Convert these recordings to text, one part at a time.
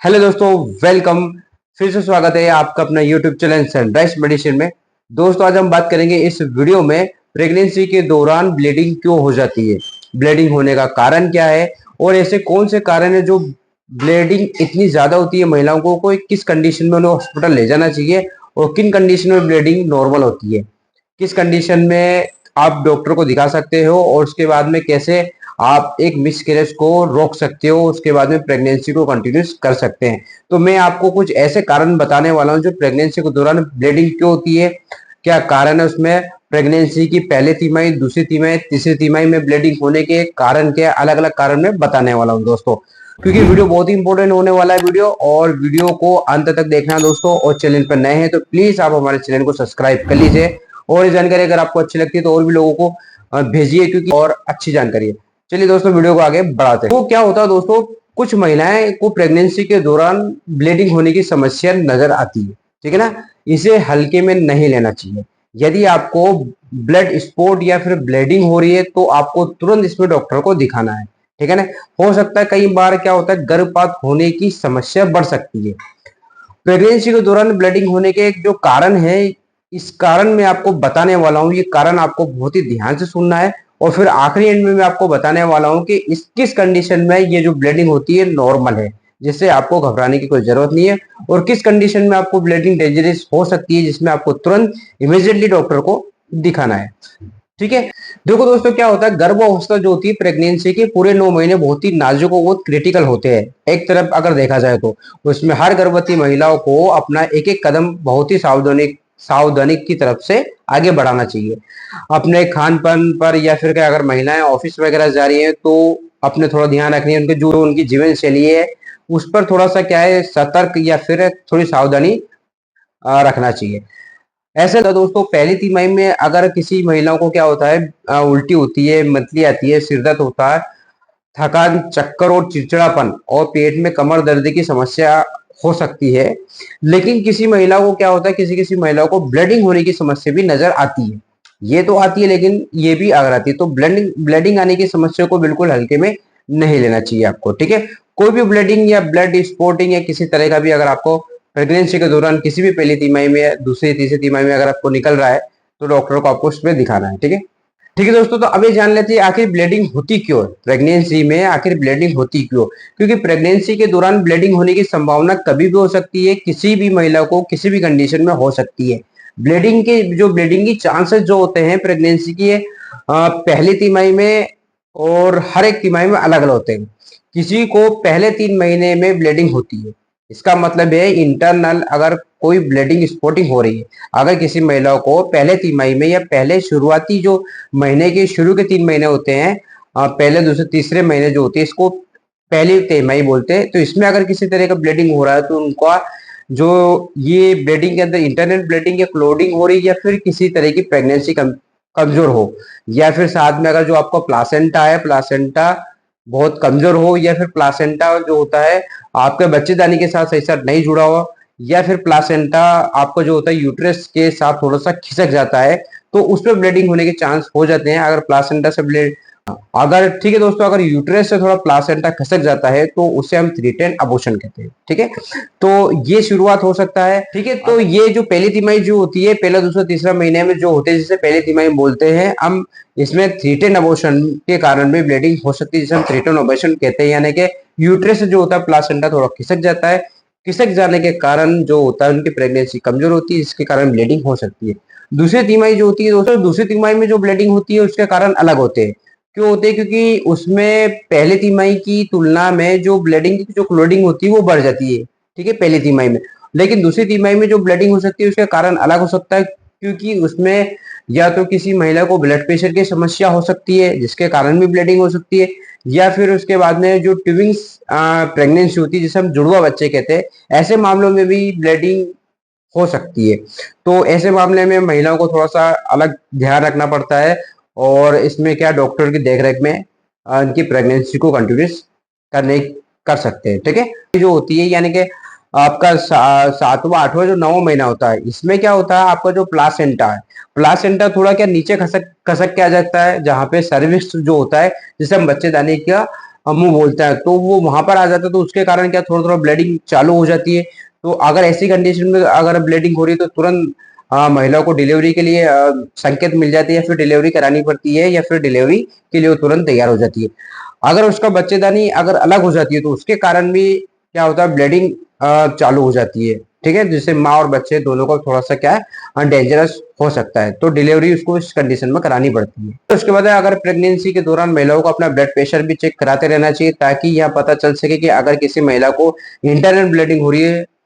Hello दोस्तों, welcome. फिर से स्वागत है आपका अपना यूट्यूब चैनल सनराइज मेडिसिन में। दोस्तों, आज हम बात करेंगे इस वीडियो में प्रेगनेंसी के दौरान ब्लीडिंग क्यों हो जाती है, ब्लीडिंग होने का कारण क्या है और ऐसे कौन से कारण है जो ब्लीडिंग इतनी ज्यादा होती है महिलाओं को किस कंडीशन में उन्हें हॉस्पिटल ले जाना चाहिए और किन कंडीशन में ब्लीडिंग नॉर्मल होती है, किस कंडीशन में आप डॉक्टर को दिखा सकते हो और उसके बाद में कैसे आप एक मिसकैरेज को रोक सकते हो, उसके बाद में प्रेगनेंसी को कंटिन्यूस कर सकते हैं। तो मैं आपको कुछ ऐसे कारण बताने वाला हूं जो प्रेगनेंसी के दौरान ब्लीडिंग क्यों होती है, क्या कारण है उसमें, प्रेगनेंसी की पहले तिमाही, दूसरी तिमाही, तीसरी तिमाही में ब्लीडिंग होने के कारण क्या, अलग अलग कारण मैं बताने वाला हूं दोस्तों। क्योंकि वीडियो बहुत ही इंपॉर्टेंट होने वाला है वीडियो, और वीडियो को अंत तक देखना दोस्तों। और चैनल पर नए हैं तो प्लीज आप हमारे चैनल को सब्सक्राइब कर लीजिए और ये जानकारी अगर आपको अच्छी लगती है तो और भी लोगों को भेजिए, क्योंकि और अच्छी जानकारी है। चलिए दोस्तों, वीडियो को आगे बढ़ाते हैं। तो क्या होता है दोस्तों, कुछ महिलाएं को प्रेगनेंसी के दौरान ब्लीडिंग होने की समस्या नजर आती है, ठीक है ना। इसे हल्के में नहीं लेना चाहिए। यदि आपको ब्लड स्पॉट या फिर ब्लीडिंग हो रही है तो आपको तुरंत इसमें डॉक्टर को दिखाना है, ठीक है ना। हो सकता है कई बार क्या होता है, गर्भपात होने की समस्या बढ़ सकती है। प्रेगनेंसी के दौरान ब्लीडिंग होने के एक जो कारण है, इस कारण मैं आपको बताने वाला हूँ। ये कारण आपको बहुत ही ध्यान से सुनना है और फिर आखिरी एंड में मैं आपको बताने वाला हूँ कि इस किस कंडीशन में ये जो ब्लीडिंग होती है नॉर्मल है, जिससे आपको घबराने की कोई जरूरत नहीं है, और किस कंडीशन में आपको ब्लीडिंग डेंजरस हो सकती है जिसमें आपको तुरंत इमीडिएटली डॉक्टर को दिखाना है, ठीक है। देखो दोस्तों, क्या होता है, गर्भ अवस्था जो होती है प्रेगनेंसी के पूरे 9 महीने बहुत ही नाजुक और बहुत क्रिटिकल होते हैं। एक तरफ अगर देखा जाए तो उसमें हर गर्भवती महिलाओं को अपना एक एक कदम बहुत ही सावधानी सावधानी की तरफ से आगे बढ़ाना चाहिए। अपने खान पान पर, या फिर क्या अगर महिलाएं ऑफिस वगैरह जा रही है तो अपने थोड़ा ध्यान रखनी है। उनके जो उनकी जीवन शैली है उस पर थोड़ा सा क्या है, सतर्क या फिर थोड़ी सावधानी रखना चाहिए। ऐसे तो दोस्तों, पहली तिमाही में अगर किसी महिलाओं को क्या होता है, उल्टी होती है, मतली आती है, सिर दर्द होता है, थकान, चक्कर और चिड़चिड़ापन और पेट में कमर दर्द की समस्या हो सकती है। लेकिन किसी महिला को क्या होता है, किसी किसी महिलाओं को ब्लीडिंग होने की समस्या भी नजर आती है। ये तो आती है, लेकिन ये भी अगर आती है तो ब्लीडिंग ब्लीडिंग आने की समस्या को बिल्कुल हल्के में नहीं लेना चाहिए आपको, ठीक है। कोई भी ब्लीडिंग या ब्लड स्पॉटिंग या किसी तरह का भी अगर आपको प्रेगनेंसी के दौरान किसी भी पहली तिमाही में या दूसरी तीसरी तिमाही में अगर आपको निकल रहा है तो डॉक्टर को आपको उसमें दिखाना है, ठीक है। ठीक है दोस्तों, तो अभी जान लेते हैं आखिर ब्लीडिंग होती क्यों है, प्रेगनेंसी में आखिर ब्लीडिंग होती क्यों। क्योंकि प्रेगनेंसी के दौरान ब्लीडिंग होने की संभावना कभी भी हो सकती है, किसी भी महिला को किसी भी कंडीशन में हो सकती है। ब्लीडिंग की चांसेस जो होते हैं प्रेगनेंसी की, पहली तिमाही में और हर एक तिमाही में अलग अलग होते हैं। किसी को पहले 3 महीने में ब्लीडिंग होती है, इसका मतलब है इंटरनल अगर कोई ब्लीडिंग स्पॉटिंग हो रही है। अगर किसी महिला को पहले तिमाही में या पहले शुरुआती जो महीने के शुरू के 3 महीने होते हैं, पहले दूसरे तीसरे महीने जो होते हैं, इसको पहली तिमाही बोलते हैं। तो इसमें अगर किसी तरह का ब्लीडिंग हो रहा है तो उनका जो ये ब्लीडिंग के अंदर इंटरनल ब्लीडिंग या क्लोडिंग हो रही है, या फिर किसी तरह की प्रेगनेंसी कमजोर हो, या फिर साथ में अगर जो आपका प्लासेंटा है, प्लासेंटा बहुत कमजोर हो, या फिर प्लासेंटा जो होता है आपके बच्चेदानी के साथ सही साथ नहीं जुड़ा हुआ, या फिर प्लासेंटा आपको जो होता है यूट्रस के साथ थोड़ा सा खिसक जाता है, तो उसमें ब्लीडिंग होने के चांस हो जाते हैं। अगर प्लासेंटा से ब्लीड अगर ठीक है दोस्तों, अगर यूट्रस से थोड़ा प्लासेंटा खसक जाता है तो उसे हम 310 अबॉर्शन कहते हैं, ठीक है। तो ये शुरुआत हो सकता है, ठीक है। तो ये जो पहली तिमाही जो होती है, पहला दूसरा तीसरा महीने में जो होते हैं, जिसे पहली तिमाही बोलते हैं हम, इसमें 310 अबॉर्शन के कारण भी ब्लीडिंग हो सकती है, जिसे हम 310 अबॉर्शन कहते हैं। यानी कि यूट्रस जो होता है प्लासेंटा थोड़ा खिसक जाता है, खिसक जाने के कारण जो होता है उनकी प्रेगनेंसी कमजोर होती है, इसके कारण ब्लीडिंग हो सकती है। दूसरी तिमाही जो होती है दोस्तों, दूसरी तिमाही में जो ब्लीडिंग होती है उसके कारण अलग होते हैं। क्यों होते हैं? क्योंकि उसमें पहले तिमाही की तुलना में जो ब्लीडिंग की जो क्लोडिंग होती है वो बढ़ जाती है, ठीक है, पहली तिमाही में। लेकिन दूसरी तिमाही में जो ब्लीडिंग हो सकती है उसका कारण अलग हो सकता है, क्योंकि उसमें या तो किसी महिला को ब्लड प्रेशर की समस्या हो सकती है जिसके कारण भी ब्लीडिंग हो सकती है, या फिर उसके बाद में जो ट्विंस प्रेगनेंसी होती है जिसे हम जुड़वा बच्चे कहते हैं, ऐसे मामलों में भी ब्लीडिंग हो सकती है। तो ऐसे मामले में महिलाओं को थोड़ा सा अलग ध्यान रखना पड़ता है, और इसमें क्या डॉक्टर की देखरेख में इनकी प्रेगनेंसी को कंटिन्यूस करने कर सकते हैं, ठीक है। जो होती है यानी कि आपका सातवां आठवां जो 9वां महीना होता है, इसमें क्या होता है, आपका जो प्लासेंटा है, प्लासेंटा थोड़ा क्या नीचे खसक खसक के आ जाता है, जहाँ पे सर्विक्स जो होता है जिसे हम बच्चेदानी का मुंह बोलता है, तो वो वहां पर आ जाता है, तो उसके कारण क्या थोड़ा थोड़ा ब्लीडिंग चालू हो जाती है। तो अगर ऐसी कंडीशन में अगर ब्लीडिंग हो रही है तो तुरंत महिला को डिलीवरी के लिए संकेत मिल जाती है, या फिर डिलीवरी करानी पड़ती है, या फिर डिलीवरी के लिए वो तुरंत तैयार हो जाती है। अगर उसका बच्चेदानी अगर अलग हो जाती है तो उसके कारण भी क्या होता है, ब्लीडिंग चालू हो जाती है। ठीक है, जिससे माँ और बच्चे दोनों को थोड़ा सा क्या है, डेंजरस हो सकता है, तो डिलीवरी उसको इस कंडीशन में करानी पड़ती है। तो उसके बाद अगर प्रेगनेंसी के दौरान महिलाओं को अपना ब्लड प्रेशर भी चेक कराते रहना चाहिए, ताकि यह पता चल सके कि अगर किसी महिला को इंटरनल ब्लीडिंग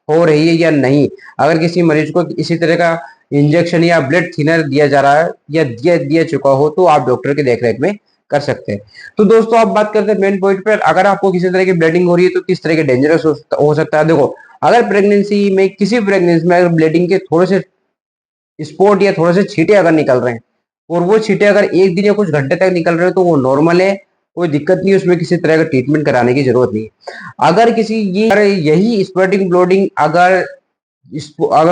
हो रही है या नहीं। अगर किसी मरीज को इसी तरह का इंजेक्शन या ब्लड थिनर दिया जा रहा है या दिया चुका हो, तो आप डॉक्टर की देखरेख में कर सकते हैं। तो दोस्तों आप बात करते हैं मेन पॉइंट पर, अगर आपको किसी तरह की ब्लीडिंग हो रही है तो किस तरह के डेंजरस हो सकता है। देखो, अगर प्रेगनेंसी में किसी प्रेगनेंसी में अगर ब्लीडिंग के थोड़े से स्पॉट या थोड़े से छींटे अगर निकल रहे हैं, और वो छींटे अगर एक दिन या कुछ घंटे तक निकल रहे हैं, तो वो नॉर्मल है, कोई दिक्कत नहीं है, उसमें किसी तरह का ट्रीटमेंट कराने की जरूरत नहीं है। अगर किसी ये अगर यही स्पर्टिंग ब्लीडिंग अगर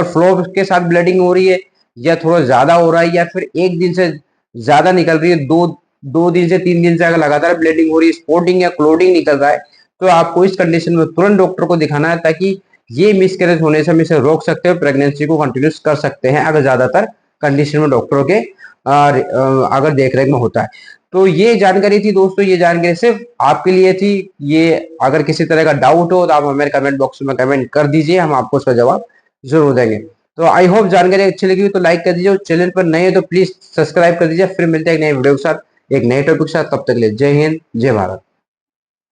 फ्लो के साथ ब्लीडिंग हो रही है, या थोड़ा ज्यादा हो रहा है, या फिर एक दिन से ज्यादा निकल रही है, दो दो दिन से 3 दिन से अगर लगातार ब्लीडिंग हो रही है, स्पॉटिंग या क्लोडिंग निकल रहा है, तो आपको इस कंडीशन में तुरंत डॉक्टर को दिखाना है, ताकि ये मिसकैरेज होने से हम इसे रोक सकते हैं, प्रेगनेंसी को कंटिन्यूस कर सकते हैं, अगर ज्यादातर कंडीशन में डॉक्टरों के अगर देखरेख में होता है। तो ये जानकारी थी दोस्तों, ये जानकारी सिर्फ आपके लिए थी। ये अगर किसी तरह का डाउट हो तो आप हमारे कमेंट बॉक्स में कमेंट कर दीजिए, हम आपको उसका जवाब जरूर देंगे। तो आई होप जानकारी अच्छी लगी हो तो लाइक कर दीजिए, और चैनल पर नए हो तो प्लीज सब्सक्राइब कर दीजिए। फिर मिलते हैं एक नए वीडियो के साथ, एक नए टॉपिक के साथ। तब तक के लिए जय हिंद, जय भारत।